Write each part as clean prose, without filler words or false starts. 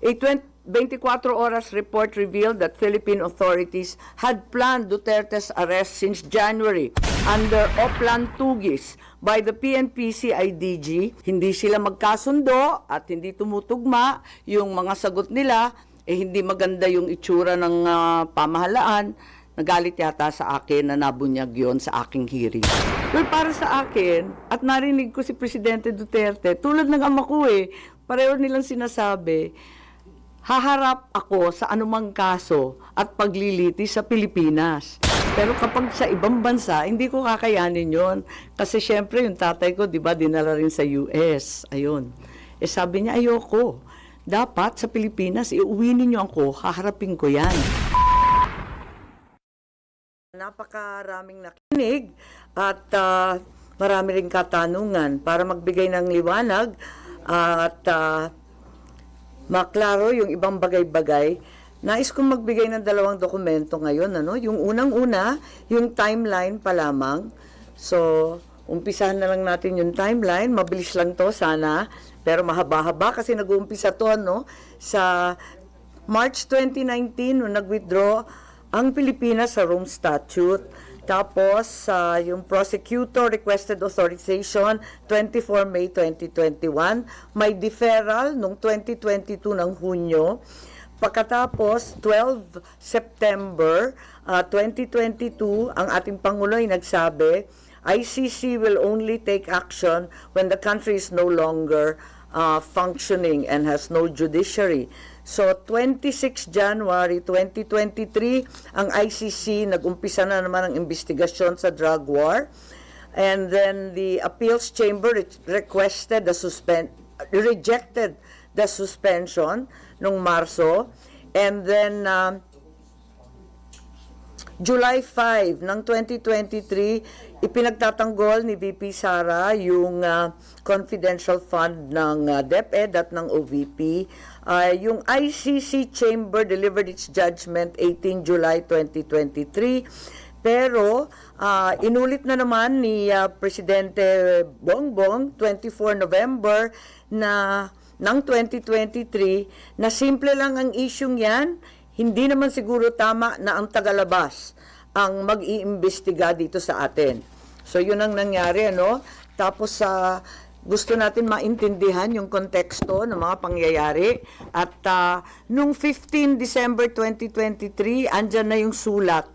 A 24 hours report revealed that Philippine authorities had planned Duterte's arrest since January under Oplan Tugis by the PNP CIDG. Hindi sila magkasundo at hindi tumutugma yung mga sagot nila, hindi maganda yung itsura ng pamahalaan. Nagalit yata sa akin na nabunyag yon sa aking hearing. Well, para sa akin, at narinig ko si Presidente Duterte, tulad ng ama ko pareho nilang sinasabi, haharap ako sa anumang kaso at paglilitis sa Pilipinas. Pero kapag sa ibang bansa, hindi ko kakayanin yon. Kasi syempre yung tatay ko, di ba, dinala rin sa US. Ayun. Sabi niya, ayoko. Dapat sa Pilipinas, iuwi ninyo ako, haharapin ko yan. Napakaraming nakinig at marami ring katanungan para magbigay ng liwanag at maklaro yung ibang bagay-bagay. Nais kong magbigay ng dalawang dokumento ngayon. Yung unang-una, yung timeline pa lamang. So, umpisahan na lang natin yung timeline. Mabilis lang to sana, pero mahaba-haba kasi nag-uumpisa to sa March 2019 nung nag-withdraw ang Pilipinas sa Rome Statute. Tapos, yung prosecutor requested authorization 24 May 2021. May deferral nung 2022 ng Hunyo. Pagkatapos, 12 September 2022, ang ating Pangulo ay nagsabi, ICC will only take action when the country is no longer functioning and has no judiciary. So, 26 January 2023, ang ICC nag-umpisa na naman ang investigasyon sa drug war. And then the appeals chamber rejected the suspension nung Marso. And then July 5 ng 2023, ipinagtatanggol ni VP Sara yung confidential fund ng DepEd at ng OVP. Yung ICC Chamber delivered its judgment 18 July 2023. Pero inulit na naman ni Presidente Bongbong 24 November ng 2023 na simple lang ang isyung yan. Hindi naman siguro tama na ang tagalabas ang mag-iimbestiga dito sa atin. So, yun ang nangyari, Tapos, gusto natin maintindihan yung konteksto ng mga pangyayari. At nung 15 December 2023, andyan na yung sulat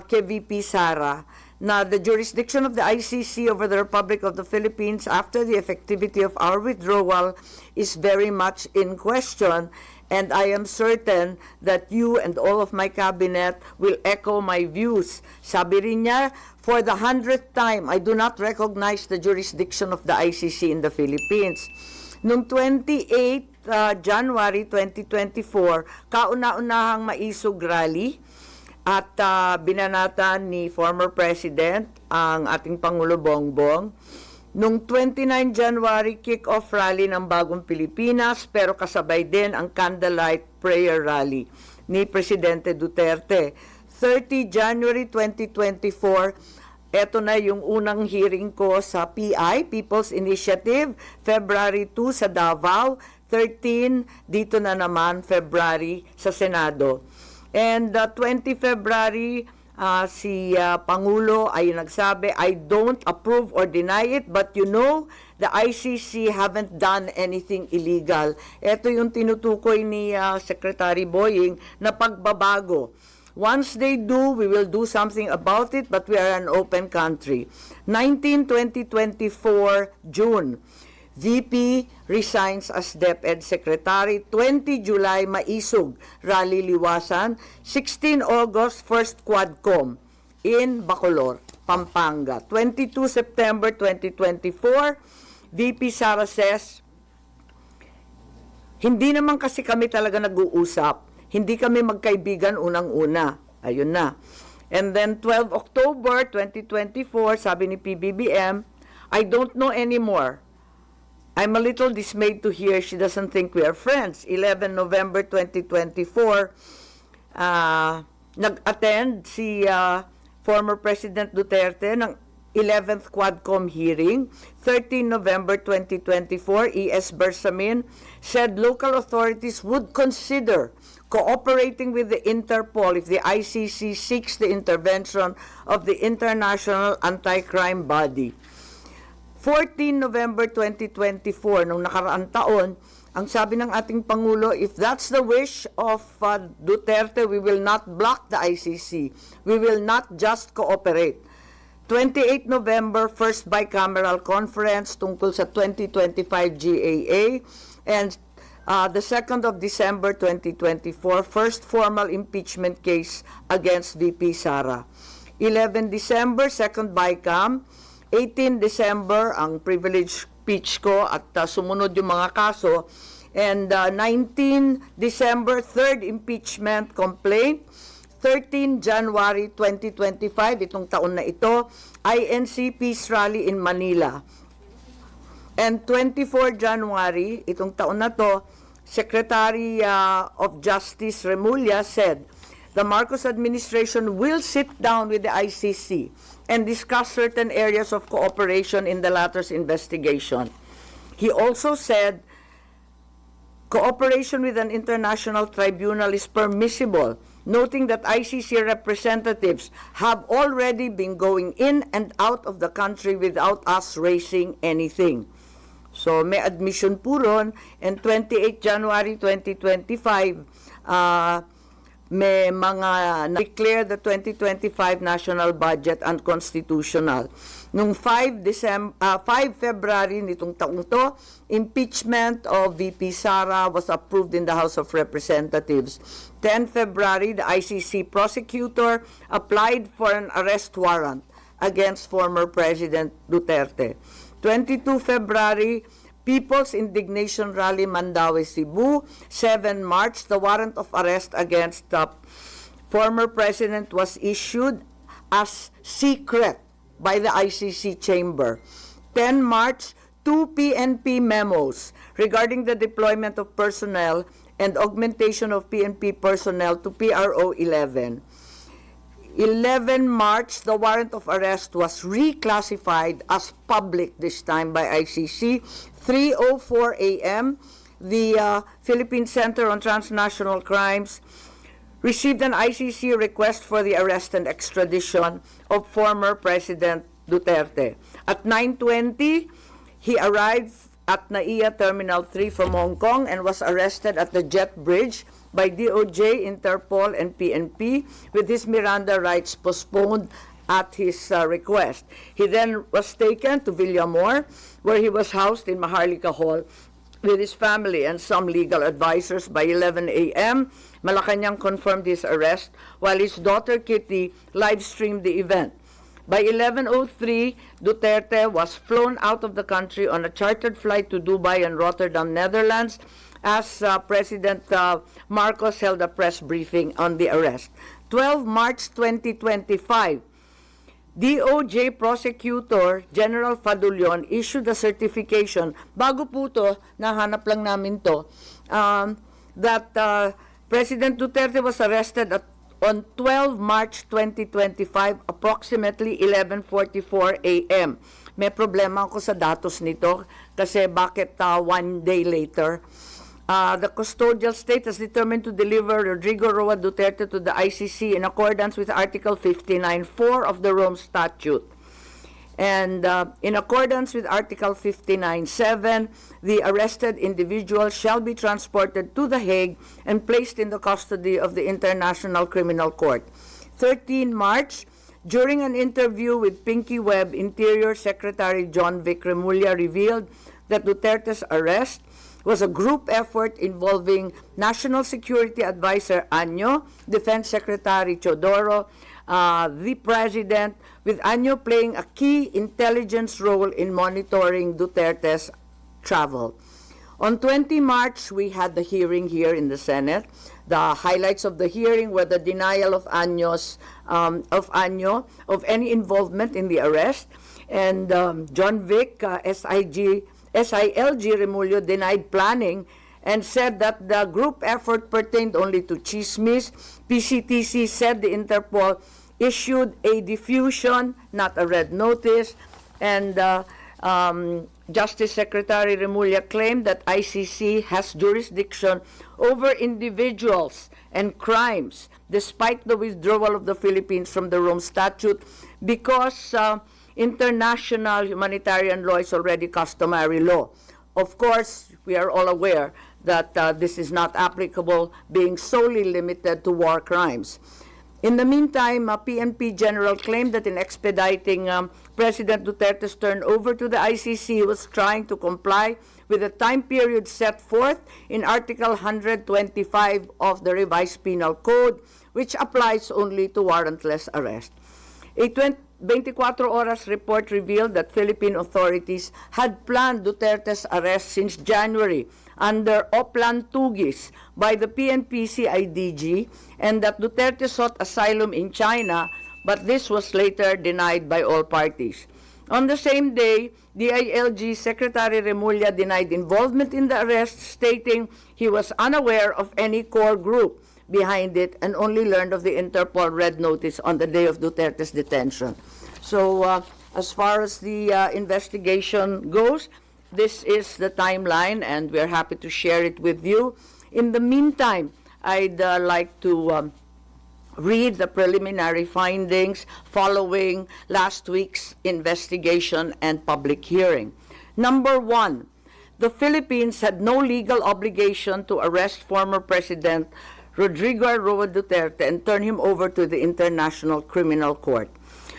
kay VP Sara na the jurisdiction of the ICC over the Republic of the Philippines after the effectivity of our withdrawal is very much in question. And I am certain that you and all of my cabinet will echo my views. Sabi rin niya, for the 100th time, I do not recognize the jurisdiction of the ICC in the Philippines. Noong 28 January 2024, kauna-unahang maisog rally at binanatan ni former President ang ating Pangulo Bongbong. Noong 29 January, kick-off rally ng Bagong Pilipinas, pero kasabay din ang candlelight prayer rally ni Presidente Duterte. 30 January 2024, eto na yung unang hearing ko sa PI, People's Initiative, February 2 sa Davao, 13 dito na naman February sa Senado. And 20 February, si Pangulo ay nagsabi, I don't approve or deny it, but the ICC haven't done anything illegal. Ito yung tinutukoy ni Secretary Boying na pagbabago. Once they do, we will do something about it, but we are an open country. 2024 June, VP resigns as DepEd Secretary. 20 July, maisog, rally liwasan. 16 August, first Quadcom in Bacolor, Pampanga. 22 September 2024, VP Sara says, hindi naman kasi kami talaga nag-uusap. Hindi kami magkaibigan unang-una. Ayun na. And then 12 October 2024, sabi ni PBBM, I don't know anymore. I'm a little dismayed to hear she doesn't think we are friends. 11 November 2024, nag-attend si former President Duterte ng 11th Quadcom hearing, 13 November 2024, E.S. Bersamin said local authorities would consider cooperating with the Interpol if the ICC seeks the intervention of the International Anti-Crime Body. 14 November 2024, nung nakaraang taon, ang sabi ng ating Pangulo, if that's the wish of Duterte, we will not block the ICC. We will not just cooperate. 28 November, first bicameral conference tungkol sa 2025 GAA, and the 2nd of December 2024, first formal impeachment case against VP Sara. 11 December, second bicam. 18 December, ang privilege speech ko at sumunod yung mga kaso. And 19 December, third impeachment complaint. 13 January 2025, itong taon na ito, INC Peace Rally in Manila. And 24 January, itong taon na to, Secretary of Justice Remulla said, the Marcos administration will sit down with the ICC and discuss certain areas of cooperation in the latter's investigation. He also said, cooperation with an international tribunal is permissible, noting that ICC representatives have already been going in and out of the country without us raising anything. So may admission po ron, and 28 January 2025, may mga declare the 2025 national budget unconstitutional. Nung 5 February nitong taong to, impeachment of VP Sara was approved in the House of Representatives. 10 February, the ICC prosecutor applied for an arrest warrant against former President Duterte. 22 February, People's Indignation Rally Mandaue, Cebu. 7 March, the warrant of arrest against the former president was issued as secret by the ICC chamber. 10 March, 2 PNP memos regarding the deployment of personnel and augmentation of PNP personnel to PRO 11. 11 March, the warrant of arrest was reclassified as public this time by ICC. 3:04 a.m., the Philippine Center on Transnational Crimes received an ICC request for the arrest and extradition of former President Duterte. At 9:20, he arrived at NAIA Terminal 3 from Hong Kong and was arrested at the Jet Bridge by DOJ, Interpol, and PNP with his Miranda rights postponed at his request. He then was taken to Villamor, where he was housed in Maharlika Hall with his family and some legal advisors. By 11 a.m., Malacanang confirmed his arrest, while his daughter Kitty live-streamed the event. By 11:03, Duterte was flown out of the country on a chartered flight to Dubai and Rotterdam, Netherlands, as President Marcos held a press briefing on the arrest. 12 March 2025, DOJ Prosecutor General Fadulion issued a certification, bago po to, nahanap lang namin to, that President Duterte was arrested on 12 March 2025, approximately 11:44 a.m. May problema ako sa datos nito kasi bakit 1 day later? The custodial state has determined to deliver Rodrigo Roa Duterte to the ICC in accordance with Article 59.4 of the Rome Statute. And in accordance with Article 59.7, the arrested individual shall be transported to The Hague and placed in the custody of the International Criminal Court. 13 March, during an interview with Pinky Webb, Interior Secretary John Vic Remulla revealed that Duterte's arrest was a group effort involving National Security Advisor Anyo, Defense Secretary Chodoro, the President, with Anyo playing a key intelligence role in monitoring Duterte's travel. On 20 March, we had the hearing here in the Senate. The highlights of the hearing were the denial of Anyo of any involvement in the arrest, and John Vic, SILG Remulla denied planning and said that the group effort pertained only to chismis. PCTC said the Interpol issued a diffusion, not a red notice, and Justice Secretary Remulla claimed that ICC has jurisdiction over individuals and crimes despite the withdrawal of the Philippines from the Rome Statute because international humanitarian law is already customary law. Of course, we are all aware that this is not applicable, being solely limited to war crimes. In the meantime, PNP General claimed that in expediting President Duterte's turnover to the ICC, he was trying to comply with the time period set forth in Article 125 of the Revised Penal Code, which applies only to warrantless arrest. A 24 Horas report revealed that Philippine authorities had planned Duterte's arrest since January under Oplan Tugis by the PNP CIDG, and that Duterte sought asylum in China, but this was later denied by all parties. On the same day, DILG Secretary Remulla denied involvement in the arrest, stating he was unaware of any core group behind it and only learned of the Interpol red notice on the day of Duterte's detention. So as far as the investigation goes, this is the timeline, and we're happy to share it with you. In the meantime, I'd like to read the preliminary findings following last week's investigation and public hearing. Number one, the Philippines had no legal obligation to arrest former President Rodrigo Roa Duterte and turn him over to the International Criminal Court.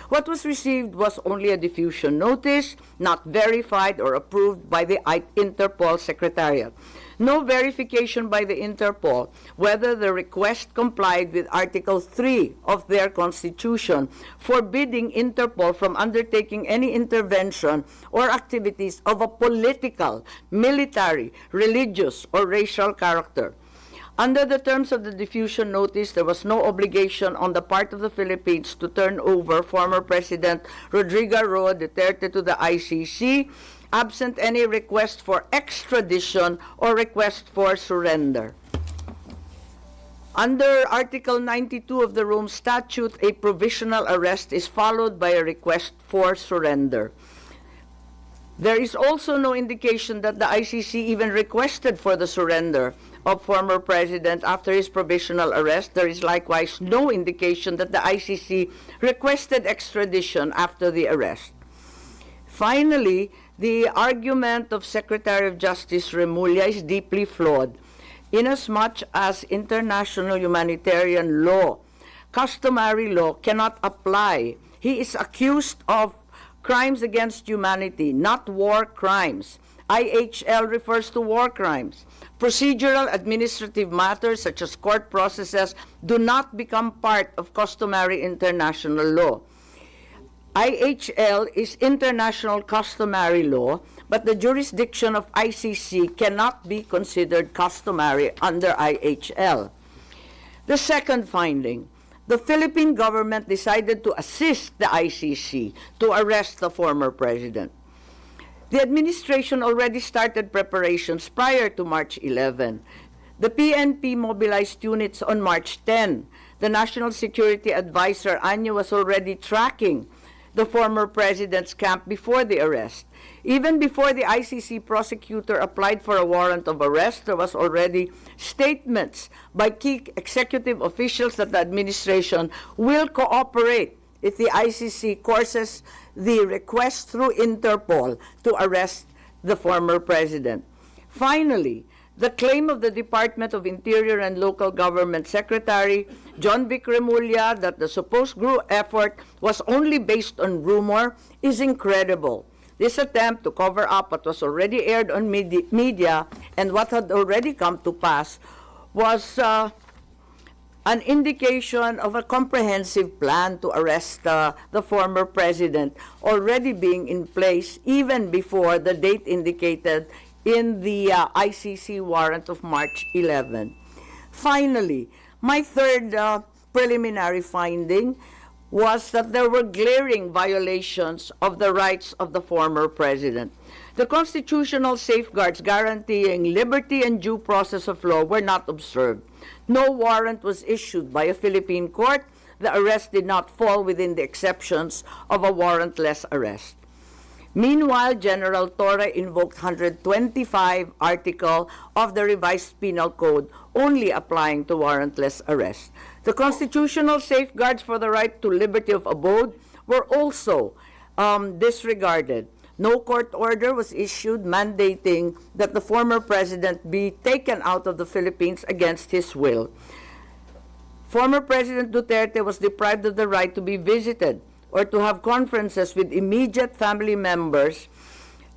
What was received was only a diffusion notice, not verified or approved by the Interpol Secretariat. No verification by the Interpol whether the request complied with Article 3 of their Constitution, forbidding Interpol from undertaking any intervention or activities of a political, military, religious, or racial character. Under the terms of the diffusion notice, there was no obligation on the part of the Philippines to turn over former President Rodrigo Roa Duterte to the ICC, absent any request for extradition or request for surrender. Under Article 92 of the Rome Statute, a provisional arrest is followed by a request for surrender. There is also no indication that the ICC even requested for the surrender of former president after his provisional arrest. There is likewise no indication that the ICC requested extradition after the arrest. Finally, the argument of Secretary of Justice Remulla is deeply flawed, inasmuch as international humanitarian law, customary law, cannot apply. He is accused of crimes against humanity, not war crimes. IHL refers to war crimes. Procedural administrative matters such as court processes do not become part of customary international law. IHL is international customary law, but the jurisdiction of ICC cannot be considered customary under IHL. The second finding, the Philippine government decided to assist the ICC to arrest the former president. The administration already started preparations prior to March 11. The PNP mobilized units on March 10. The National Security Advisor, Anyo, was already tracking the former president's camp before the arrest. Even before the ICC prosecutor applied for a warrant of arrest, there was already statements by key executive officials that the administration will cooperate if the ICC courses the request through Interpol to arrest the former president. Finally, the claim of the Department of Interior and Local Government Secretary John Vic Remulla that the supposed group effort was only based on rumor is incredible. This attempt to cover up what was already aired on media and what had already come to pass was an indication of a comprehensive plan to arrest the former president already being in place even before the date indicated in the ICC warrant of March 11. Finally, my third preliminary finding was that there were glaring violations of the rights of the former president. The constitutional safeguards guaranteeing liberty and due process of law were not observed. No warrant was issued by a Philippine court. the arrest did not fall within the exceptions of a warrantless arrest. Meanwhile, General Torre invoked 125 article of the revised penal code only applying to warrantless arrest. The constitutional safeguards for the right to liberty of abode were also disregarded. No court order was issued mandating that the former president be taken out of the Philippines against his will. Former President Duterte was deprived of the right to be visited or to have conferences with immediate family members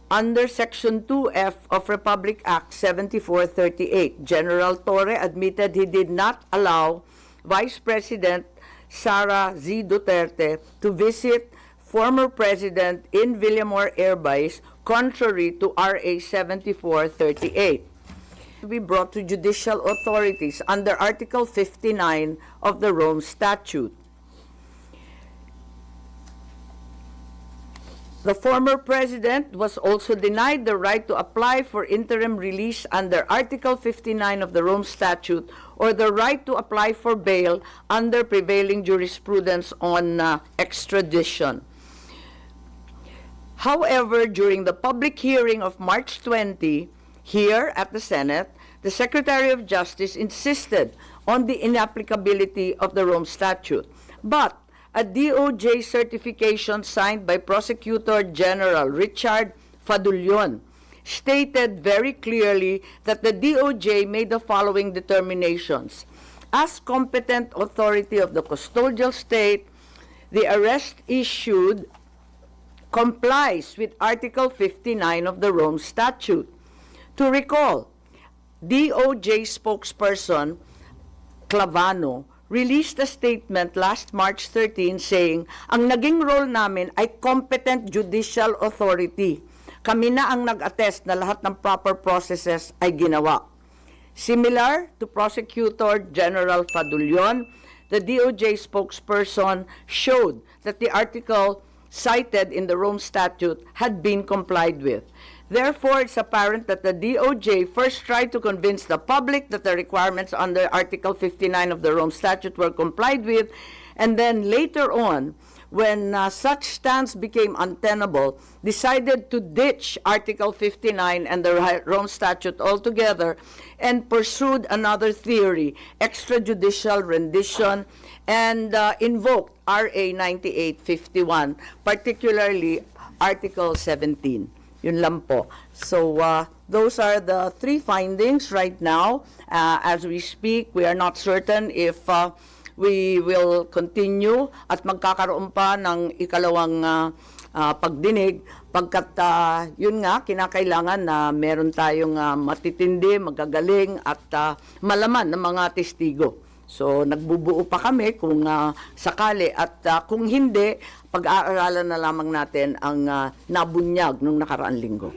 under Section 2F of Republic Act 7438. General Torre admitted he did not allow Vice President Sara Z. Duterte to visit former president in Villamor Air Base, contrary to RA 7438. To be brought to judicial authorities under Article 59 of the Rome Statute. The former president was also denied the right to apply for interim release under Article 59 of the Rome Statute or the right to apply for bail under prevailing jurisprudence on extradition. However, during the public hearing of March 20, here at the Senate, the Secretary of Justice insisted on the inapplicability of the Rome Statute. But a DOJ certification signed by Prosecutor General Richard Fadulion stated very clearly that the DOJ made the following determinations. As competent authority of the custodial state, the arrest issued complies with Article 59 of the Rome Statute. To recall, DOJ spokesperson Clavano released a statement last March 13 saying, ang naging role namin ay competent judicial authority. Kami na ang nag-attest na lahat ng proper processes ay ginawa. Similar to Prosecutor General Fadulion, the DOJ spokesperson showed that the article cited in the Rome Statute had been complied with. Therefore, it's apparent that the DOJ first tried to convince the public that the requirements under Article 59 of the Rome Statute were complied with, and then later on, when such stance became untenable, decided to ditch Article 59 and the Rome Statute altogether and pursued another theory, extrajudicial rendition, and invoked RA 9851, particularly Article 17. Yun lang po. So, those are the three findings right now. As we speak, we are not certain if we will continue at magkakaroon pa ng ikalawang pagdinig pagkat yun nga, kinakailangan na meron tayong matitindi, magagaling at malaman ng mga testigo. So, nagbubuo pa kami kung sakali at kung hindi, pag-aaralan na lamang natin ang nabunyag nung nakaraang linggo.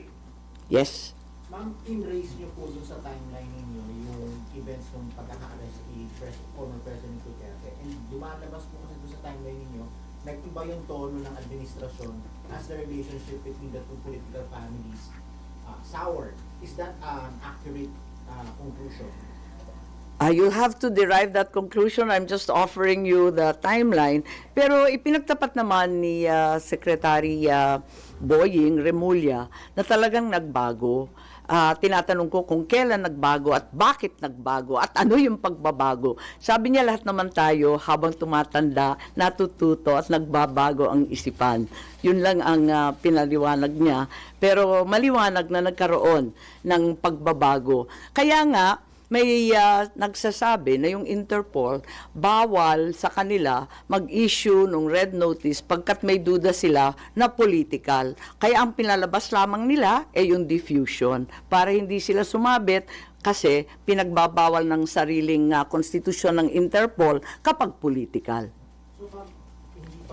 Yes? Ma'am, in-raise niyo po dun sa timeline ninyo yung events ng pagkaka-arrest ni former President Duterte. And lumalabas po kasi dun sa timeline ninyo, nag-iba yung tono ng administrasyon as the relationship between the two political families soured. Is that an accurate conclusion? You'll have to derive that conclusion. I'm just offering you the timeline. Pero ipinagtapat naman ni Secretary Boying Remulla na talagang nagbago. Tinatanong ko kung kailan nagbago at bakit nagbago at ano yung pagbabago. Sabi niya lahat naman tayo habang tumatanda, natututo at nagbabago ang isipan. Yun lang ang pinaliwanag niya. Pero maliwanag na nagkaroon ng pagbabago. Kaya nga, may nagsasabi na yung Interpol bawal sa kanila mag-issue ng red notice pagkat may duda sila na political. Kaya ang pinalabas lamang nila ay yung diffusion para hindi sila sumabit kasi pinagbabawal ng sariling konstitusyon ng Interpol kapag political. So, hindi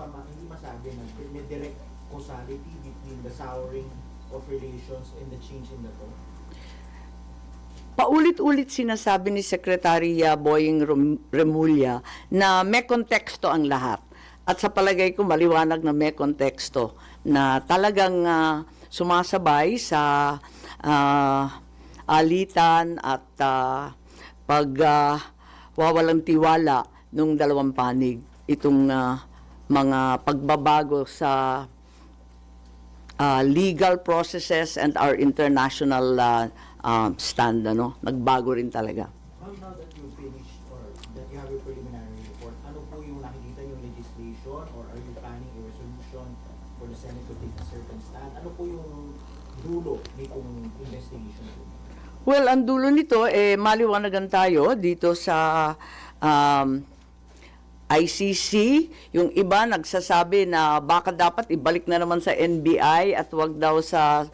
masabi na may direct causality between the souring of relations and the change in the tone? Paulit-ulit sinasabi ni Secretary Boying Remulla na may konteksto ang lahat. At sa palagay ko, maliwanag na may konteksto na talagang sumasabay sa alitan at pagwawalang tiwala ng dalawang panig. itong mga pagbabago sa legal processes and our international stand, nagbago rin talaga. Ma'am, now that you finished or that you have your preliminary report, ano po yung nakikita yung legislation or are you planning a resolution for the Senate to take a certain stand? Ano po yung dulo nitong investigation po? Well, ang dulo nito, maliwanagan tayo dito sa ICC. Yung iba nagsasabi na baka dapat ibalik na naman sa NBI at wag daw sa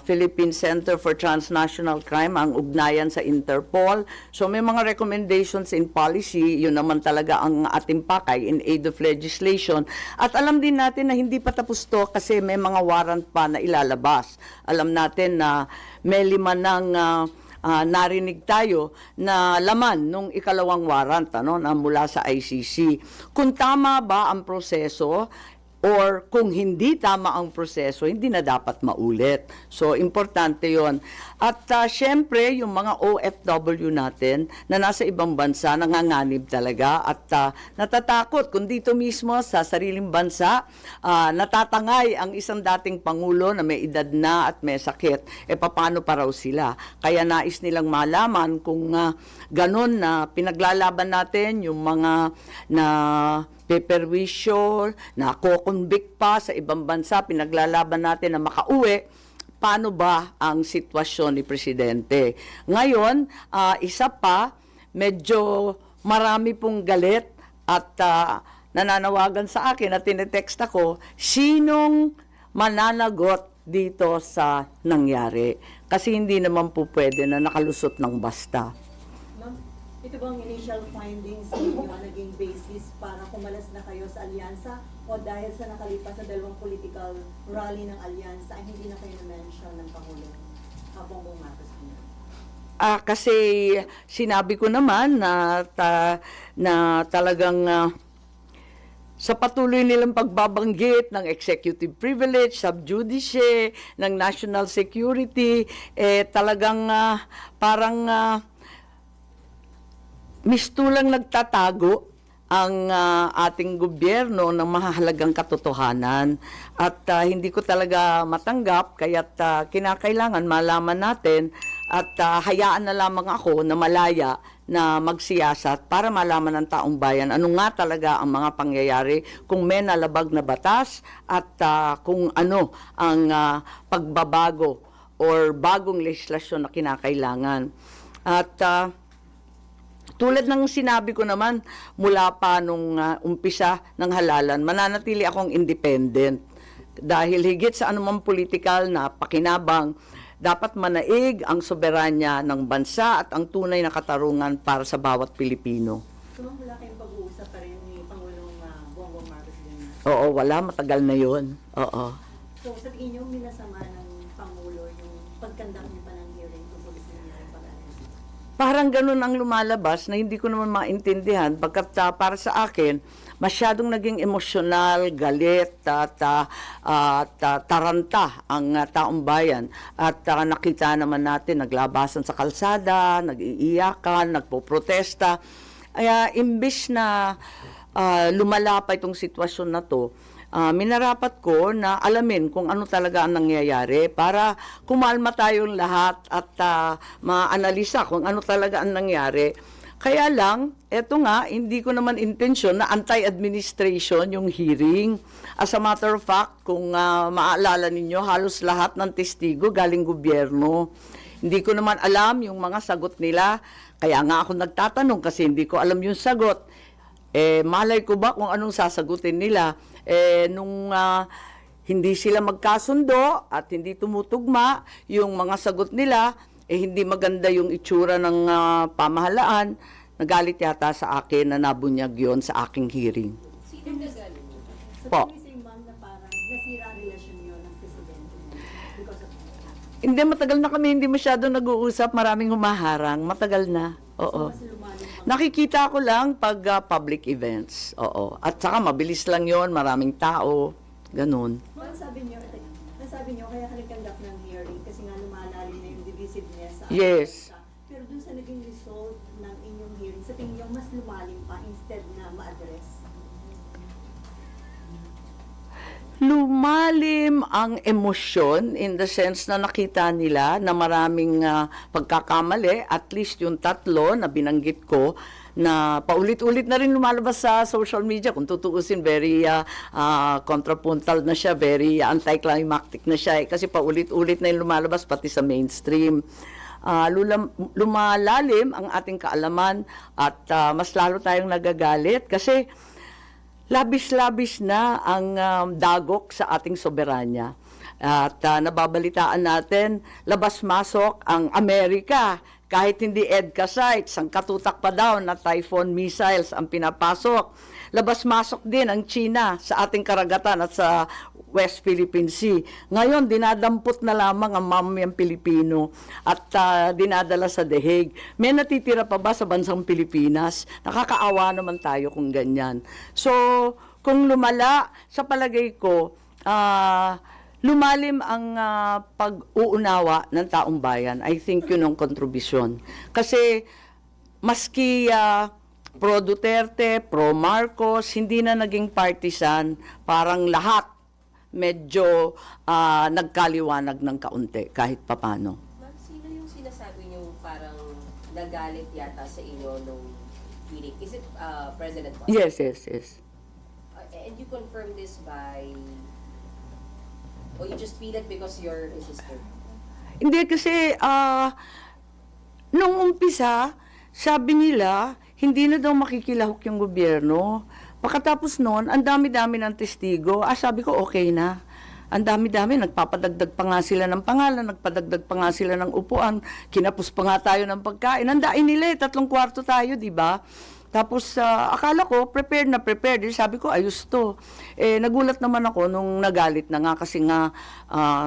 Philippine Center for Transnational Crime ang ugnayan sa Interpol. So may mga recommendations in policy, yun naman talaga ang ating pakay in aid of legislation. At alam din natin na hindi pa tapos to kasi may mga warrant pa na ilalabas. Alam natin na may 5 ng narinig tayo na laman nung ikalawang warrant na mula sa ICC. Kung tama ba ang proseso or kung hindi tama ang proseso, hindi na dapat maulit. So, importante yon. At syempre, yung mga OFW natin na nasa ibang bansa, nanganganib talaga at natatakot kung dito mismo sa sariling bansa, natatangay ang isang dating Pangulo na may edad na at may sakit. Paano pa raw sila? Kaya nais nilang malaman kung ganun na pinaglalaban natin yung mga na peperwisyo, na ko-convict pa sa ibang bansa, pinaglalaban natin na makauwi, paano ba ang sitwasyon ni Presidente? Ngayon, isa pa, medyo marami pong galit at nananawagan sa akin at tinetext ako, sinong mananagot dito sa nangyari? Kasi hindi naman po pwede na nakalusot ng basta. Ito bang initial findings ninyo naging basis para kumalas na kayo sa alyansa o dahil sa nakalipas na 2 political rally ng alyansa ay hindi na kayo na-mention ng Pangulo Bongbong Marcos Jr.? Kasi sinabi ko naman na talagang sa patuloy nilang pagbabanggit ng executive privilege, sub judice, ng national security, talagang parang mistulang nagtatago ang ating gobyerno ng mahahalagang katotohanan at hindi ko talaga matanggap kaya't kinakailangan malaman natin at hayaan na lamang ako na malaya na magsiyasat para malaman ng taong bayan ano nga talaga ang mga pangyayari, kung may nalabag na batas at kung ano ang pagbabago or bagong legislasyon na kinakailangan. At tulad ng sinabi ko naman, mula pa nung umpisa ng halalan, mananatili akong independent. Dahil higit sa anumang politikal na pakinabang, dapat manaig ang soberanya ng bansa at ang tunay na katarungan para sa bawat Pilipino. So, wala kayong pag-uusap pa rin ni Pangulong Bongbong Marcos Jr.? Oo, wala. Matagal na yon. Oo. So, sa tingin niyo, minasama ng Pangulo yung pagkandak niyo pa ng hearing tungkol sa nangyari pag-alis? Parang ganun ang lumalabas na hindi ko naman maintindihan pagkat para sa akin, masyadong naging emosyonal, galit at taranta ang taong bayan. At nakita naman natin, naglabasan sa kalsada, nag-iiyakan, nagpo-protesta. Kaya imbis na lumala pa itong sitwasyon na to, minarapat ko na alamin kung ano talaga ang nangyayari para kumalma tayong lahat at maanalisa kung ano talaga ang nangyari. Kaya lang, eto nga, hindi ko naman intensyon na anti-administration yung hearing. As a matter of fact, kung maaalala ninyo, halos lahat ng testigo galing gobyerno. Hindi ko naman alam yung mga sagot nila. Kaya nga ako nagtatanong kasi hindi ko alam yung sagot. Malay ko ba kung anong sasagutin nila? Nung hindi sila magkasundo at hindi tumutugma yung mga sagot nila, hindi maganda yung itsura ng pamahalaan, nagalit yata sa akin na nabunyag yon sa aking hearing. Sino nagalit? So, Po. can we say, ma'am, na parang nasira ang relasyon yun ng Presidente because of that? Hindi, matagal na kami hindi masyado nag-uusap, maraming humaharang, matagal na. Oo. Mas lumalim ang Nakikita ko lang pag public events. Oo. At saka mabilis lang yon, maraming tao, ganun. Nasabi niyo, kaya ka nag-conduct ng hearing kasi nga lumalalim na yung divisiveness sa Yes. bansa. Pero dun sa naging result ng inyong hearing, sa tingin niyo mas lumalim pa instead na ma-address? Lumalim ang emosyon in the sense na nakita nila na maraming pagkakamali, at least yung tatlo na binanggit ko, na paulit-ulit na rin lumalabas sa social media. Kung tutuusin, very contrapuntal na siya, very anticlimactic na siya. Kasi paulit-ulit na yung lumalabas pati sa mainstream. Lumalalim ang ating kaalaman at mas lalo tayong nagagalit kasi labis-labis na ang dagok sa ating soberanya. At nababalitaan natin, labas-masok ang Amerika. Kahit hindi EDCA sites, ang katutak pa daw na Typhoon missiles ang pinapasok. Labas-masok din ang China sa ating karagatan at sa West Philippine Sea. Ngayon, dinadampot na lamang ang mamayang Pilipino at dinadala sa The Hague. May natitira pa ba sa bansang Pilipinas? Nakakaawa naman tayo kung ganyan. So, kung lumala, sa palagay ko, lumalim ang pag-uunawa ng taong bayan. I think yun ang kontribusyon. Kasi, maski pro Duterte, pro Marcos, hindi na naging partisan, parang lahat medyo nagkaliwanag ng kaunti kahit papano. Ma'am, sino yung sinasabi niyo parang nagalit yata sa inyo nung hearing? Is it President Marcos? Yes. And you confirm this by, or you just feel it because you're a sister? Hindi kasi, nung umpisa, sabi nila, hindi na daw makikilahok yung gobyerno. Pagkatapos noon, ang dami-dami ng testigo. Sabi ko, okay na. Ang dami-dami, nagpapadagdag pa nga sila ng pangalan, nagpadagdag pa nga sila ng upuan, kinapos pa nga tayo ng pagkain. Nandain nila 3 kwarto tayo, di ba? Tapos, akala ko, prepared na prepared. Sabi ko, ayos to. Nagulat naman ako nung nagalit na nga kasi nga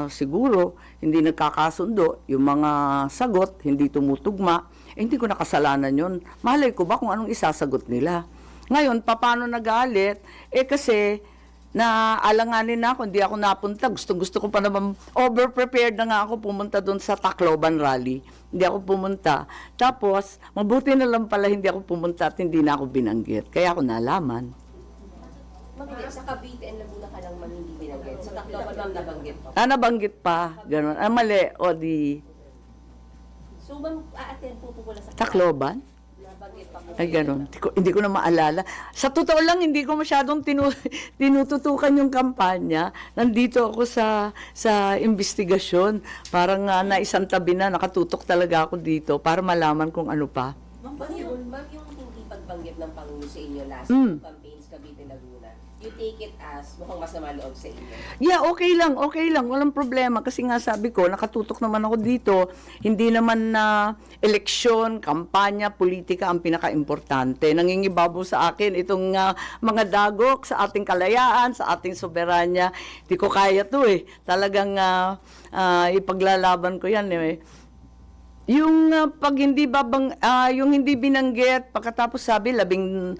siguro hindi nagkakasundo. Yung mga sagot, hindi tumutugma. Hindi ko nakasalanan yun. Malay ko ba kung anong isasagot nila? Ngayon, paano nagalit? Kasi naalanganin na ako, hindi ako napunta. Gusto ko pa naman, over-prepared na nga ako pumunta doon sa Tacloban rally. Hindi ako pumunta. Tapos, mabuti na lang pala hindi ako pumunta at hindi na ako binanggit. Kaya ako nalaman. Ma'am, hindi. Sa Cavite and Laguna ka lang ma'am hindi binanggit. Sa Tacloban ma'am nabanggit pa. Nabanggit pa. Ganun. Mali. O di So ma'am, a-attend po pala sa Tacloban? Nabanggit pa po. Ay, ganun. Hindi ko na maalala. Sa totoo lang, hindi ko masyadong tinututukan yung kampanya. Nandito ako sa investigasyon. Parang naisang tabi na, nakatutok talaga ako dito para malaman kung ano pa. Ma'am, yung hindi pagbanggit ng Pangulo sa inyo last campaigns Cavite Laguna, you take it as mukhang mas namaloob sa inyo? Yeah, okay lang. Walang problema. Kasi nga sabi ko, nakatutok naman ako dito. Hindi naman na eleksyon, kampanya, politika ang pinaka-importante. Nangingibabaw sa akin itong mga dagok sa ating kalayaan, sa ating soberanya. Hindi ko kaya to Talagang ipaglalaban ko yan Yung pag hindi yung hindi binanggit, pagkatapos sabi 11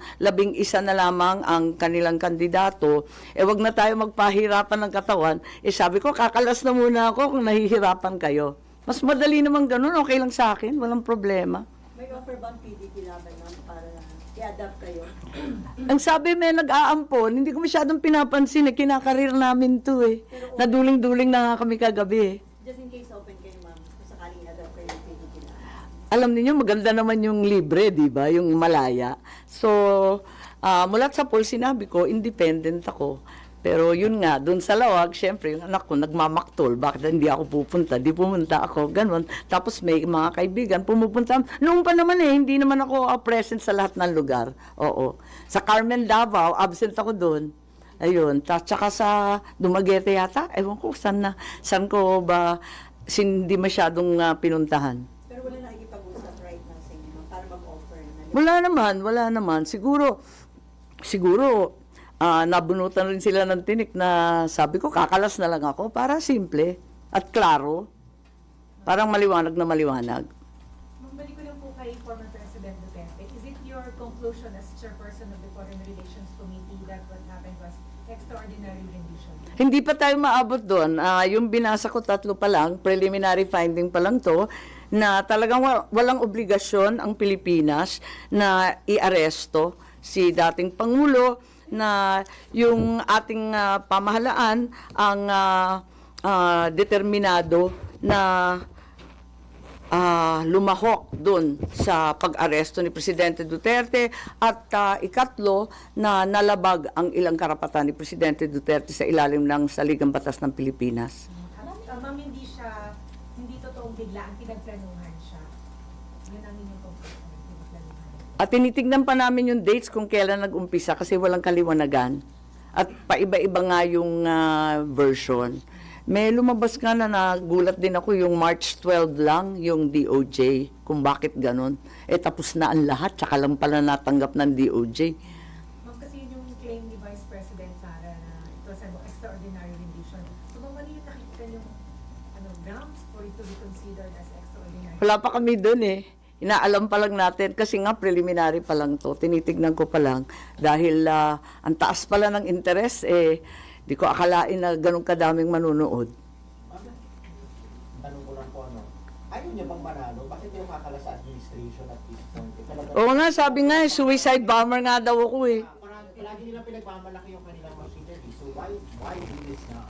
na lamang ang kanilang kandidato, wag na tayo magpahirapan ng katawan. Sabi ko, kakalas na muna ako kung nahihirapan kayo. Mas madali naman ganun, okay lang sa akin, walang problema. May offer bang PDP laban ma'am para i-adapt kayo? Ang sabi may nag-aampon, hindi ko masyadong pinapansin kinakarir namin to Naduling-duling na nga kami kagabi Just in case open kayo ma'am, kung sakaling i-adapt kayo ng PDP laban. Alam niyo maganda naman yung libre, di ba? Yung malaya. So, mula sa poll, sinabi ko, independent ako. Pero yun nga, dun sa lawag, syempre, yung anak ko nagmamaktol. Bakit hindi ako pupunta? Di pumunta ako, ganun. Tapos may mga kaibigan, pumupunta. Noong pa naman hindi naman ako present sa lahat ng lugar. Oo. Sa Carmen Davao, absent ako dun. Ayun. Tsaka sa Dumaguete yata, ewan ko, saan ko ba hindi masyadong pinuntahan. Pero wala nakikipag-usap right now sa inyo ma'am para mag-offer na. Wala naman. Siguro, nabunutan rin sila ng tinik na sabi ko, kakalas na lang ako para simple at klaro. Parang maliwanag na maliwanag. Magbalik ko lang po kay former President Duterte. Is it your conclusion as chairperson of the Foreign Relations Committee that what happened was extraordinary rendition? Hindi pa tayo maabot doon. Yung binasa ko 3 pa lang, preliminary finding pa lang to, na talagang walang obligasyon ang Pilipinas na iaresto si dating Pangulo, na yung ating pamahalaan ang determinado na lumahok dun sa pag-aresto ni Presidente Duterte at ikatlo na nalabag ang ilang karapatan ni Presidente Duterte sa ilalim ng Saligang Batas ng Pilipinas. Ma'am, hindi totoong biglaan, pinagplanuhan siya. Yun ang inyong conclusion, pinagplanuhan. At tinitignan pa namin yung dates kung kailan nag-umpisa kasi walang kaliwanagan. At paiba-iba nga yung version. May lumabas nga na nagulat din ako yung March 12 lang, yung DOJ, kung bakit ganun. Tapos na ang lahat, tsaka lang pala natanggap ng DOJ. Ma'am, kasi yun yung claim ni Vice President Sara na it was an extraordinary rendition. So, ma'am, ano yung nakikita yung grounds for it to be considered as extraordinary? Wala pa kami dun eh. Inaalam pa lang natin kasi nga preliminary pa lang to. Tinitignan ko pa lang dahil ang taas pala ng interest di ko akalain na ganun kadaming manunood. Tanong ko lang po ayaw niya bang manalo? Bakit niya makakala sa administration at this point? Oo nga, sabi nga suicide bomber nga daw ako eh. Parang lagi nila pinagmamalaki yung kanilang machinery. So why do this now?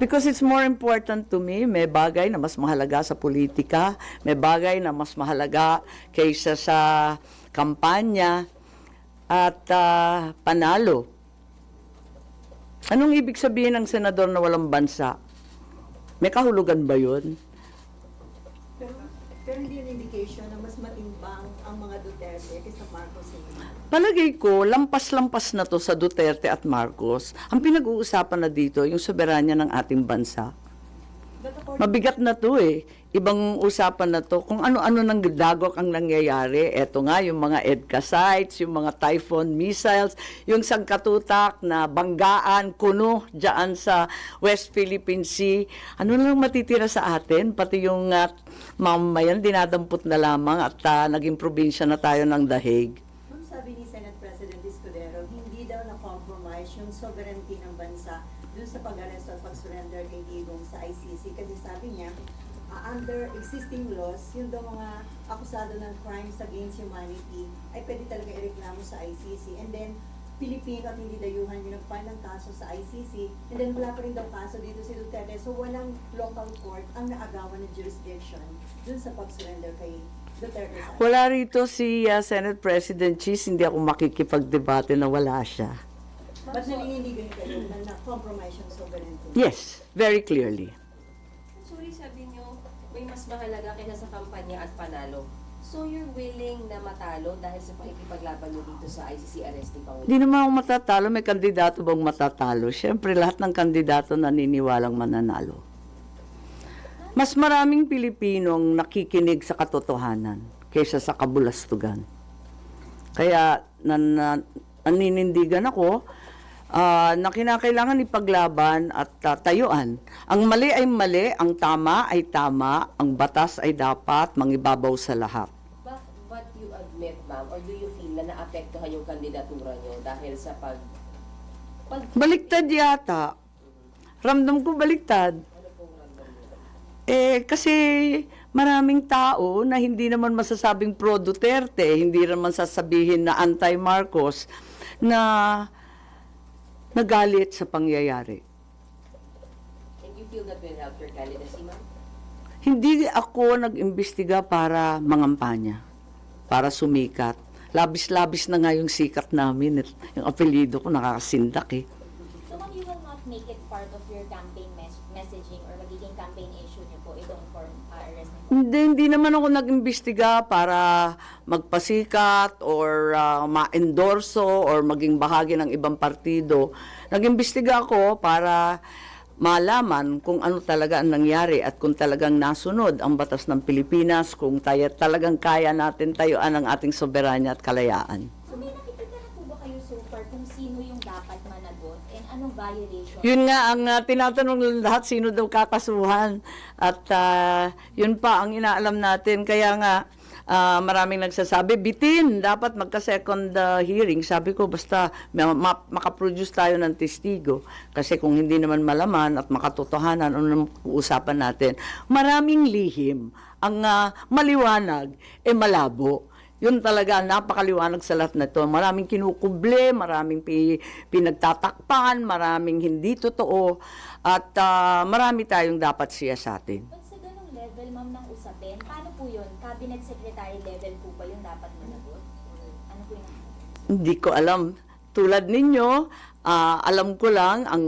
Because it's more important to me. May bagay na mas mahalaga sa politika, may bagay na mas mahalaga kaysa sa kampanya at panalo. Anong ibig sabihin ng senador na walang bansa? May kahulugan ba yun? Pero hindi yung indication na mas matimbang ang mga Duterte kaysa Marcos Sr. Palagay ko, lampas-lampas na to sa Duterte at Marcos. Ang pinag-uusapan na dito, yung soberanya ng ating bansa. Mabigat na to eh. Ibang usapan na to. Kung ano-ano nang dagok ang nangyayari. Eto nga, yung mga EDCA sites, yung mga Typhoon missiles, yung sangkatutak na banggaan, kuno, dyan sa West Philippine Sea. Ano lang matitira sa atin? Pati yung mamamayan, dinadampot na lamang at naging probinsya na tayo ng Dahig. Ma'am, sabi ni Senate President Escudero, hindi daw na-compromise yung sovereignty ng bansa dun sa pag-aresto at pag-surrender kay Digong sa ICC. Kasi sabi niya, under existing laws, yung daw mga akusado ng crimes against humanity ay pwede talaga ireklamo sa ICC. And then, Pilipino at hindi dayuhan yung nag-file ng kaso sa ICC. And then, wala pa rin daw kaso dito si Duterte. So, walang local court ang naagawan ng jurisdiction dun sa pag-surrender kay Duterte sa Wala rito si Senate President Cheese, hindi ako makikipagdebate na wala siya. Ba't naninindigan kayo na na-compromise yung sovereignty? Yes, very clearly. Sorry, sabi nyo, may mas mahalaga kaysa sa kampanya at panalo. So you're willing na matalo dahil sa pakikipaglaban nyo dito sa ICC arrest ni Pangulo? Hindi naman ako matatalo. May kandidato bang matatalo? Siyempre, lahat ng kandidato naniniwalang mananalo. Mas maraming Pilipinong nakikinig sa katotohanan kaysa sa kabulastugan. Kaya naninindigan ako na kinakailangan ipaglaban at tayuan. Ang mali ay mali, ang tama ay tama, ang batas ay dapat mangibabaw sa lahat. But you admit, ma'am, or do you feel na naapektuhan yung kandidatura nyo dahil sa Baliktad yata. Ramdam ko baliktad. Ano pong ramdam nyo? Kasi maraming tao na hindi naman masasabing pro-Duterte, hindi naman sasabihin na anti-Marcos, na nagalit sa pangyayari. And you feel that will help your candidacy, ma'am? Hindi ako nag-imbestiga para mangampanya, para sumikat. Labis-labis na nga yung sikat namin. Yung apelyido ko nakakasindak eh. So, ma'am, you will not make it part of your campaign messaging or magiging campaign issue niyo po itong for arrest niyo po? Hindi naman ako nag-imbestiga para magpasikat or ma-endorso or maging bahagi ng ibang partido. Nag-imbestiga ako para malaman kung ano talaga ang nangyari at kung talagang nasunod ang batas ng Pilipinas, kung talagang kaya natin tayuan ang ating soberanya at kalayaan. So, may nakikita na po ba kayo so far kung sino yung dapat managot and anong violation? Yun nga, ang tinatanong ng lahat, sino daw kakasuhan. At yun pa ang inaalam natin. Kaya nga, maraming nagsasabi, bitin, dapat magka-second hearing. Sabi ko, basta makaproduce tayo ng testigo. Kasi kung hindi naman malaman at makatotohanan, ano usapan natin? Maraming lihim. Ang maliwanag, malabo. Yun talaga, napakaliwanag sa lahat na ito. Maraming kinukuble, maraming pinagtatakpan, maraming hindi totoo, at marami tayong dapat siyasatin. But sa ganong level, ma'am, ng usapin, paano po yun? Cabinet Secretary level po ba yung dapat managot? Or ano po yung Hindi ko alam. Tulad ninyo, alam ko lang ang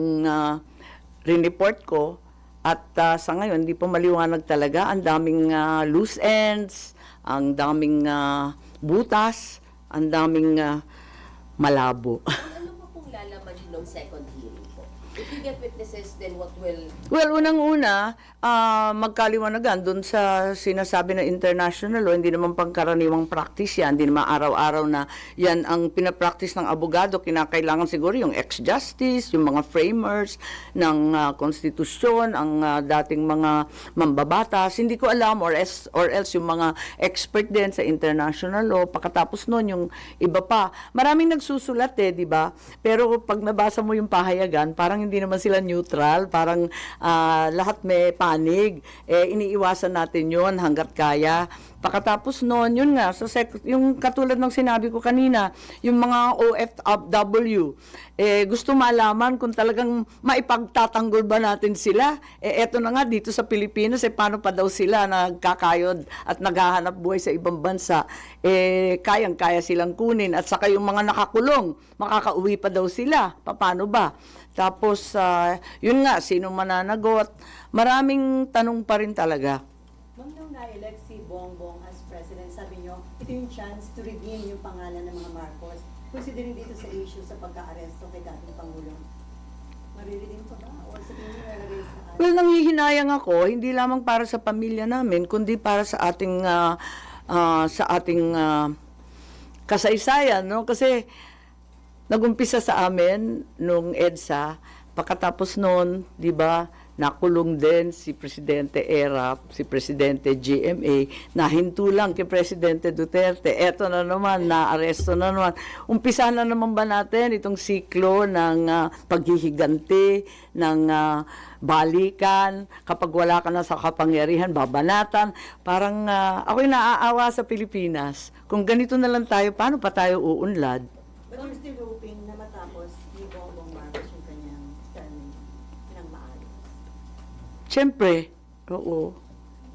report ko, at sa ngayon, hindi pa maliwanag talaga. Ang daming loose ends, ang daming butas, ang daming malabo. Ano pa pong lalaman ng second hearing po? If you get witnesses, then what will... Well, unang-una, magkaliwanagan dun sa sinasabi ng international law, hindi naman pangkaraniwang practice yan, hindi naman araw-araw na yan ang pinapractice ng abogado. Kinakailangan siguro yung ex-justice, yung mga framers ng konstitusyon, ang dating mga mambabatas. Hindi ko alam, or else yung mga expert din sa international law. Pagkatapos nun, yung iba pa. Maraming nagsusulat di ba? Pero pag nabasa mo yung pahayagan, parang hindi naman sila neutral, parang lahat may panig. Iniiwasan natin yon hanggat kaya. Pagkatapos noon, yun nga, yung katulad ng sinabi ko kanina, yung mga OFW, gusto malaman kung talagang maipagtatanggol ba natin sila. Eto na nga, dito sa Pilipinas, paano pa daw sila nagkakayod at naghahanap buhay sa ibang bansa. Kayang-kaya silang kunin. At saka yung mga nakakulong, makakauwi pa daw sila. Paano ba? Tapos, yun nga, sino mananagot? Maraming tanong pa rin talaga. Ma'am, nung na-elect si Bongbong as president, sabi niyo, ito yung chance to redeem yung pangalan ng mga Marcos. Considering dito sa issue sa pagka-aresto kay dating Pangulo, mariredeem pa ba? O sa tingin niyo nalagay sa atin? Well, nanghihinayang ako, hindi lamang para sa pamilya namin, kundi para sa ating kasaysayan, no? Kasi nagumpisa sa amin nung EDSA, pagkatapos noon, 'di ba, nakulong din si Presidente Erap, si Presidente GMA, nahinto lang kay Presidente Duterte. Eto na naman, naaresto na naman. Umpisa na naman ba natin itong siklo ng paghihiganti, ng balikan, kapag wala ka na sa kapangyarihan, babanatan. Parang ako'y naaawa sa Pilipinas. Kung ganito na lang tayo, paano pa tayo uunlad? But you're still hoping na matapos ni Bongbong Marcos yung kanyang term ng maayos. Siyempre, oo.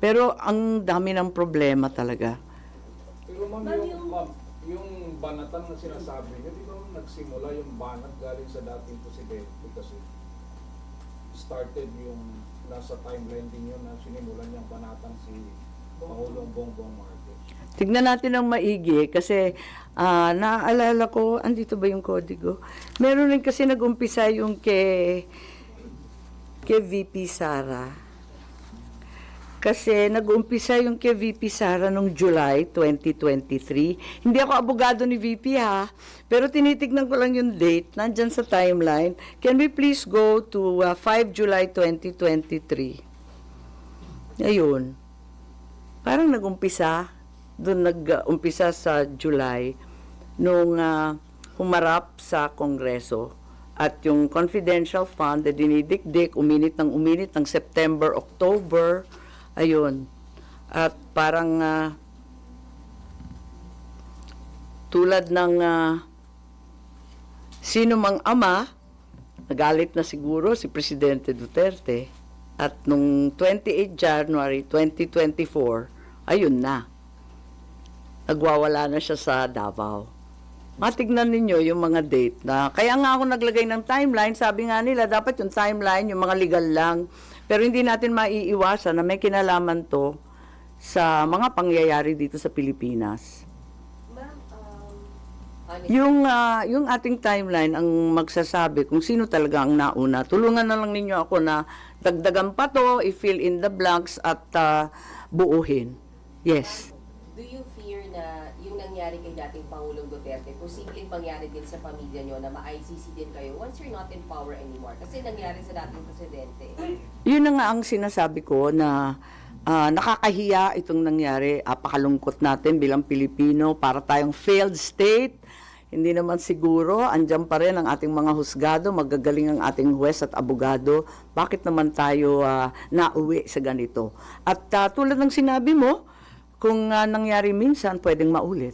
Pero ang dami ng problema talaga. Pero ma'am, yung banatan na sinasabi niyo, di ba nagsimula yung banat galing sa dating presidente kasi started yung nasa timeline din yun na sinimulan niyang banatan si Pangulong Bongbong Marcos. Tignan natin ang maigi kasi naaalala ko, andito ba yung kodigo? Meron rin kasi nag-umpisa yung kay VP Sara. Kasi nag-umpisa yung kay VP Sara noong July 2023. Hindi ako abogado ni VP ha, pero tinitignan ko lang yung date, nandyan sa timeline. Can we please go to 5 July 2023? Ayun. Parang nag-umpisa, doon nag-umpisa sa July, nung humarap sa Kongreso. At yung confidential fund na dinidikdik, uminit ng September, October, ayun. At parang tulad ng sino mang ama, nagalit na siguro si Presidente Duterte. At nung 28 January 2024, ayun na. Nagwawala na siya sa Davao. Matignan ninyo yung mga date na, kaya nga ako naglagay ng timeline, sabi nga nila, dapat yung timeline, yung mga legal lang. Pero hindi natin maiiwasan na may kinalaman to sa mga pangyayari dito sa Pilipinas. Ma'am, Yung ating timeline ang magsasabi kung sino talaga ang nauna. Tulungan na lang ninyo ako na dagdagan pa to, i-fill in the blanks at buuhin. Yes. do you fear na yung nangyari kay dating Pangulong Duterte, posibleng pangyari din sa pamilya nyo na ma-ICC din kayo once you're not in power anymore? Kasi nangyari sa dating presidente. Yun na nga ang sinasabi ko na nakakahiya itong nangyari. Apakalungkot natin bilang Pilipino para tayong failed state. Hindi naman siguro, andyan pa rin ang ating mga husgado, magagaling ang ating huwes at abogado. Bakit naman tayo nauwi sa ganito? At tulad ng sinabi mo, kung nangyari minsan, pwedeng maulit.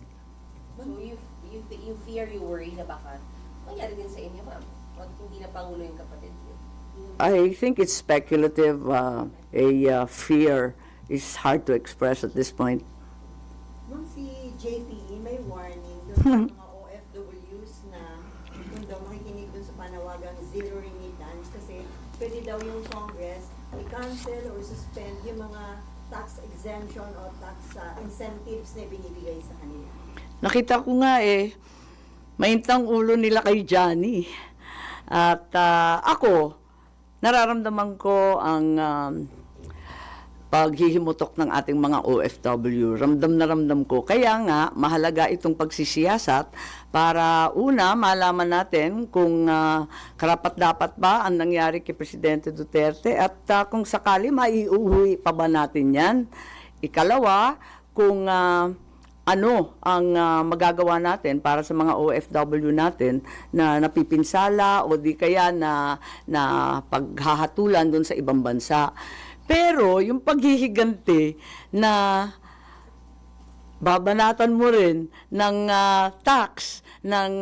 So you fear, you worry na baka mangyari din sa inyo, ma'am. Pag hindi na Pangulo yung kapatid niyo. I think it's speculative. Fear is hard to express at this point. Ma'am, si JPE may warning doon sa mga OFWs na kung daw makikinig doon sa panawagang zero remittance kasi pwede daw yung Congress i-cancel or suspend yung mga tax exemption o tax incentives na binibigay sa kanila. Nakita ko nga maintang ulo nila kay Johnny. At ako, nararamdaman ko ang paghihimutok ng ating mga OFW. Ramdam na ramdam ko. Kaya nga, mahalaga itong pagsisiyasat para una, malaman natin kung karapat-dapat ba ang nangyari kay Presidente Duterte at kung sakali maiuwi pa ba natin yan. Ikalawa, kung ano ang magagawa natin para sa mga OFW natin na napipinsala o di kaya na paghahatulan doon sa ibang bansa. Pero yung paghihiganti na babanatan mo rin ng tax, ng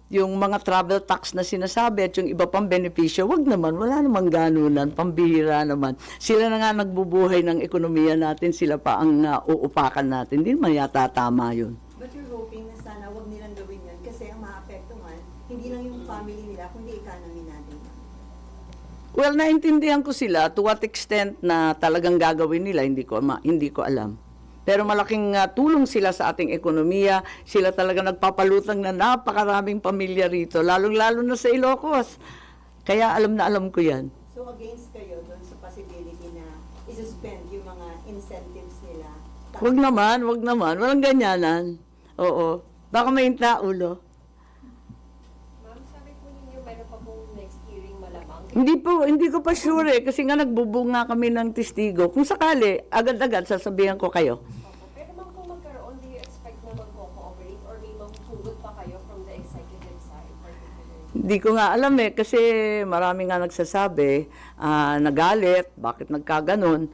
yung mga travel tax na sinasabi at yung iba pang benepisyo, wag naman, wala namang ganunan, pambihira naman. Sila na nga nagbubuhay ng ekonomiya natin, sila pa ang uupakan natin. Hindi naman yata tama yun. But you're hoping na sana wag nilang gawin yan kasi ang maapektuhan, hindi lang yung family nila, kundi economy natin. Well, naintindihan ko sila to what extent na talagang gagawin nila, hindi ko alam. Pero malaking tulong sila sa ating ekonomiya. Sila talaga nagpapalutang na napakaraming pamilya rito, lalong-lalo na sa Ilocos. Kaya alam na alam ko yan. So against kayo doon sa possibility na isuspend yung mga incentives nila? Wag naman. Walang ganyanan. Oo. Baka may ulo. Ma'am, sabi po ninyo, meron pa pong next hearing malamang. Hindi ko pa sure kasi nga nagbubunga kami ng testigo. Kung sakali, agad-agad sasabihan ko kayo. Pero ma'am, kung magkaroon, do you expect na mag-cooperate or may mahuhugot pa kayo from the executive side particularly? Hindi ko nga alam kasi marami nga nagsasabi, nagalit, bakit nagkaganon.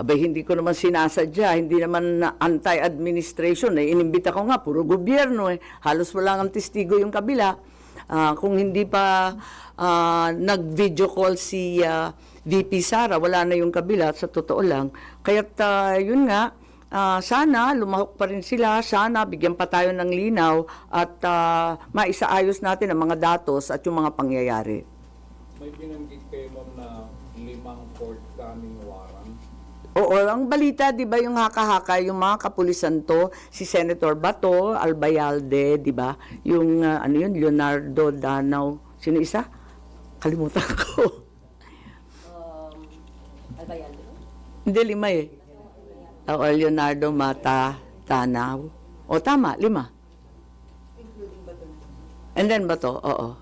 Abay, hindi ko naman sinasadya, hindi naman anti-administration. Inimbita ko nga, puro gobyerno. Halos wala ng testigo yung kabila. Kung hindi pa nag-video call si VP Sara, wala na yung kabila, sa totoo lang. Kaya't yun nga, sana lumahok pa rin sila, sana bigyan pa tayo ng linaw at maisaayos natin ang mga datos at yung mga pangyayari. May binanggit kayo, ma'am, na 5 forthcoming warrant. Oo, ang balita, di ba, yung haka-haka, yung mga kapulisan to, si Senator Bato, Albayalde, di ba? Yung, Leonardo Danao, sino isa? Kalimutan ko. Albayalde, no? Hindi, 5 Oo, Leonardo Mata Danao. O, tama, 5. Including ba doon? And then Bato, oo.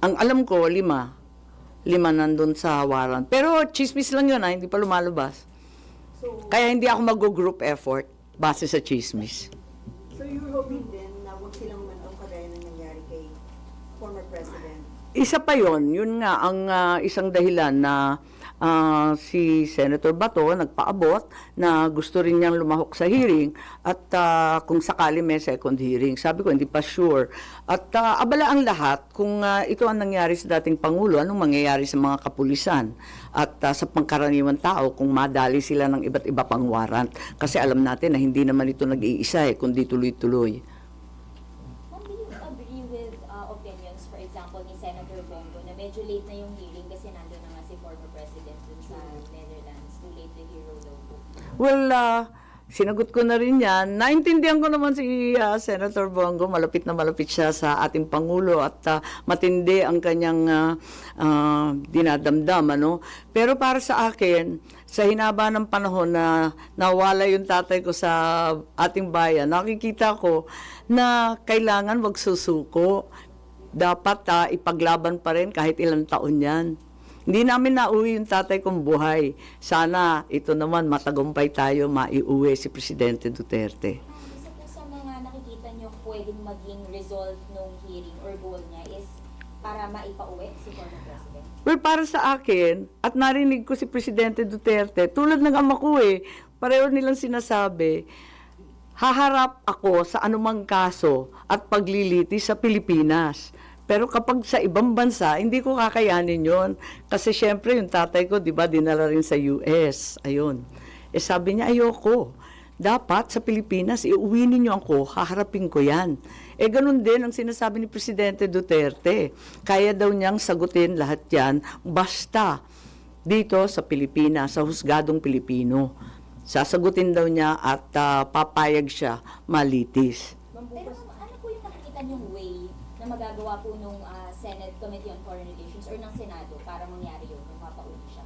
Ang alam ko, 5. 5 nandun sa warrant. Pero, chismis lang yun, hindi pa lumalabas. So, Kaya hindi ako mag-group effort base sa chismis. so you're hoping din na wag silang umantong kagaya ng nangyari kay former President? Isa pa yon, yun nga ang isang dahilan na si Senator Bato nagpaabot na gusto rin niyang lumahok sa hearing at kung sakali may second hearing. Sabi ko, hindi pa sure. At abala ang lahat kung ito ang nangyari sa dating Pangulo, anong mangyayari sa mga kapulisan at sa pangkaraniwan tao kung madali sila ng iba't iba pang warrant. Kasi alam natin na hindi naman ito nag-iisa kundi tuloy-tuloy. Ma'am, do you agree with opinions, for example, ni Senator Bongo na medyo late na yung hearing kasi nandun na nga si former President dun sa Netherlands, too late to hear daw po? Well, sinagot ko na rin yan. Naintindihan ko naman si Senator Bongo. Malapit na malapit siya sa ating Pangulo at matindi ang kanyang dinadamdam. Pero para sa akin, sa hinaba ng panahon na nawala yung tatay ko sa ating bayan, nakikita ko na kailangan wag susuko. Dapat ipaglaban pa rin kahit ilang taon yan. Hindi namin nauwi yung tatay kong buhay. Sana ito naman matagumpay tayo, maiuwi si Presidente Duterte. Isa po sa mga nakikita nyo pwedeng maging result nung hearing or goal niya is para maipauwi si former President? Well, para sa akin, at narinig ko si Presidente Duterte, tulad ng ama ko pareho nilang sinasabi, haharap ako sa anumang kaso at paglilitis sa Pilipinas. Pero kapag sa ibang bansa, hindi ko kakayanin yon. Kasi syempre, yung tatay ko, di ba, dinala rin sa US. Ayun. Eh sabi niya, ayoko. Dapat sa Pilipinas, iuwi ninyo ako, haharapin ko yan. Eh ganun din ang sinasabi ni Presidente Duterte. Kaya daw niyang sagutin lahat yan, basta dito sa Pilipinas, sa husgadong Pilipino. Sasagutin daw niya at papayag siya malitis. Pero ano po yung nakikita niyong way na magagawa po nung Senate Committee on Foreign Relations or ng Senado para mangyari yun, yung mapauli siya?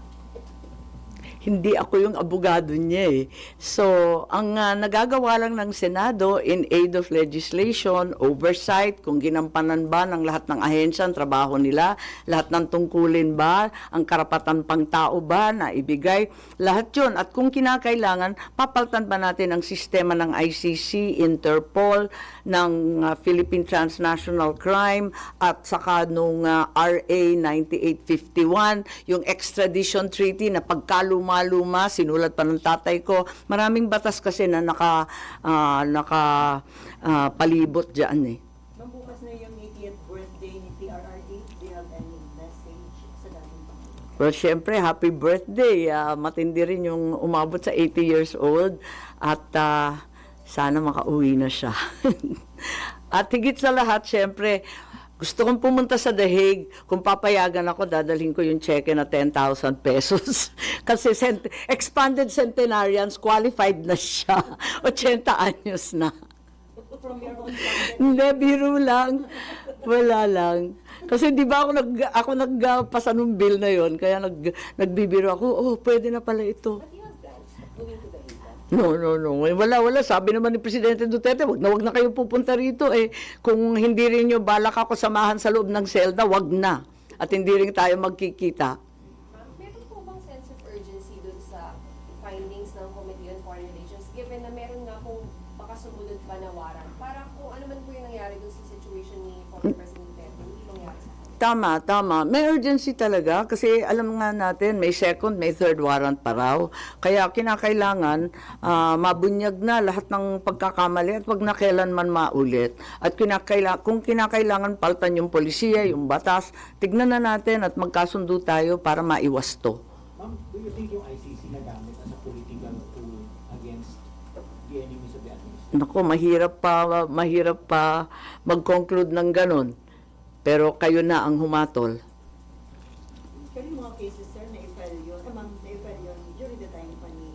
Hindi ako yung abogado niya eh. So, ang nagagawa lang ng Senado in aid of legislation, oversight, kung ginampanan ba ng lahat ng ahensya ang trabaho nila, lahat ng tungkulin ba, ang karapatan pang tao ba na ibigay, lahat yun. At kung kinakailangan, papalitan ba natin ang sistema ng ICC, Interpol, ng Philippine Transnational Crime, at saka nung RA 9851, yung extradition treaty na pagkaluma, sinulat pa ng tatay ko. Maraming batas kasi na palibot dyan eh. Nung bukas na yung 80th birthday ni PRRD, do you have any message sa dating Pangulo? Well, syempre, happy birthday. Matindi rin yung umabot sa 80 years old at sana makauwi na siya. At higit sa lahat, syempre, gusto kong pumunta sa The Hague. Kung papayagan ako, dadalhin ko yung cheque na 10,000 pesos. Kasi expanded centenarians, qualified na siya. 80 anyos na. From your own pocket? Hindi, biro lang. Wala lang. Kasi di ba ako nagpasa nung bill na yon, kaya nagbibiro ako, oh, pwede na pala ito. But you have plans moving to the Hague. No. Wala. Sabi naman ni Presidente Duterte, wag na kayo pupunta rito eh. Kung hindi rin nyo balak ako samahan sa loob ng selda, wag na. At hindi rin tayo magkikita. Meron po bang sense of urgency dun sa findings ng Committee on Foreign Relations given na meron nga pong baka sumunod pa na warrant para kung ano man po yung nangyari dun sa situation ni former President Duterte, hindi mangyari sa kanya? Tama. May urgency talaga kasi alam nga natin may second, may third warrant pa raw. Kaya kinakailangan mabunyag na lahat ng pagkakamali at wag na kailanman maulit. At kung kinakailangan paltan yung polisiya, yung batas, tignan na natin at magkasundo tayo para maiwas to. Ma'am, do you think yung ICC nagamit as a political tool against the enemies of the administration? Nako, mahirap pa mag-conclude ng ganun. Pero kayo na ang humatol. Pero yung mga cases, sir, na-file yun, na-file yun during the time pa ni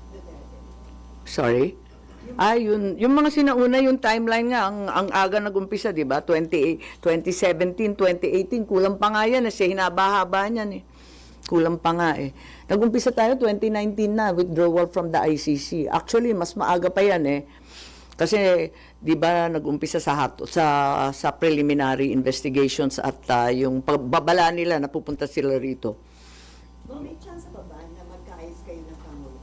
Duterte. Sorry? Yung mga sinauna, yung timeline nga, ang aga nag-umpisa, di ba? 2017, 2018, kulang pa nga yan, kasi hinaba-haba niyan eh. Kulang pa nga eh. Nag-umpisa tayo 2019 na, withdrawal from the ICC. Actually, mas maaga pa yan eh. Kasi, di ba, nag-umpisa sa preliminary investigations at yung pagbabala nila, napupunta sila rito. Ma'am, may chance pa ba na magkaayos kayo ng Pangulo?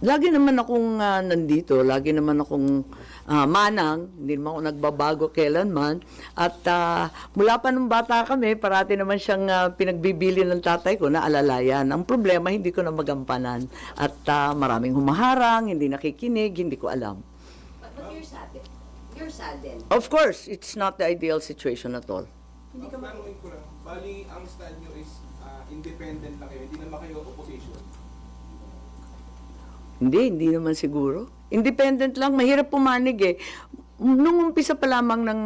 Lagi naman akong nandito, lagi naman akong manang, hindi naman ako nagbabago kailanman. At mula pa nung bata kami, parati naman siyang pinagbibili ng tatay ko na alalayan. Ang problema, hindi ko na magampanan. At maraming humaharang, hindi nakikinig, hindi ko alam. But you're saddened. You're saddened. Of course, it's not the ideal situation at all. Hindi ka Tanungin ko lang, bali ang stand nyo is independent lang kayo, hindi naman kayo opposition. Hindi naman siguro. Independent lang, mahirap pumanig eh. Nung umpisa pa lamang ng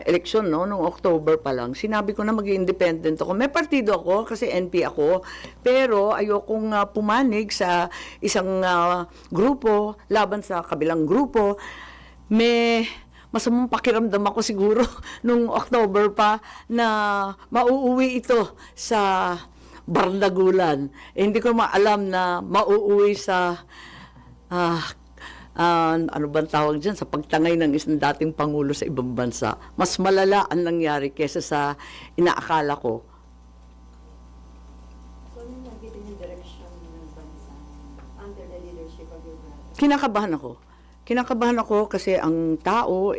eleksyon, no, nung October pa lang, sinabi ko na mag-independent ako. May partido ako kasi NP ako, pero ayokong pumanig sa isang grupo laban sa kabilang grupo. May masamang pakiramdam ako siguro nung October pa na mauuwi ito sa Bardagulan. Hindi ko maalam na mauuwi sa ano bang tawag dyan, sa pagtangay ng isang dating Pangulo sa ibang bansa. Mas malala ang nangyari kesa sa inaakala ko. So, ano nakikita yung direction ng bansa under the leadership of your brother? Kinakabahan ako kasi ang tao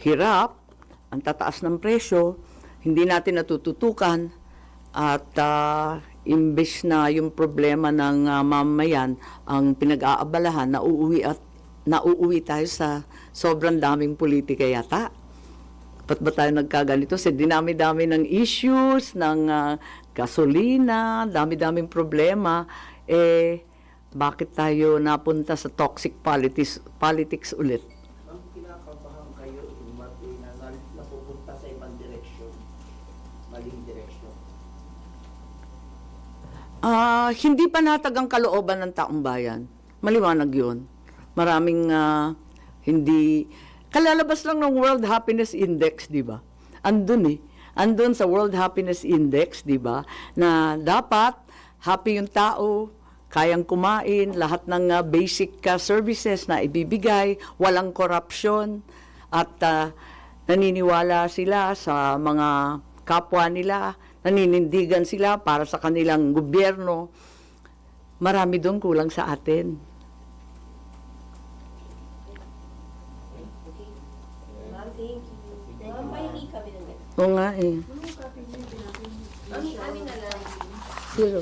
hirap, ang tataas ng presyo, hindi natin natututukan at imbes na yung problema ng mamayan ang pinag-aabalahan, nauuwi tayo sa sobrang daming politika yata. Ba't ba tayo nagkaganito? Sa dinami-dami ng issues, ng gasolina, dami-daming problema, bakit tayo napunta sa toxic politics ulit? Ang kinakabahan kayo na napupunta sa ibang direksyon, maling direksyon. Hindi panatag ang kalooban ng taong bayan. Maliwanag yun. Maraming hindi... Kalalabas lang ng World Happiness Index, di ba? Andun Andun sa World Happiness Index, di ba? Na dapat happy yung tao, kayang kumain, lahat ng basic services na ibibigay, walang corruption, at naniniwala sila sa mga kapwa nila, naninindigan sila para sa kanilang gobyerno. Marami doon kulang sa atin. Ma'am, thank you. Ma'am, pahingi kami ng ganito. Oo nga eh. Amin na lang. Zero.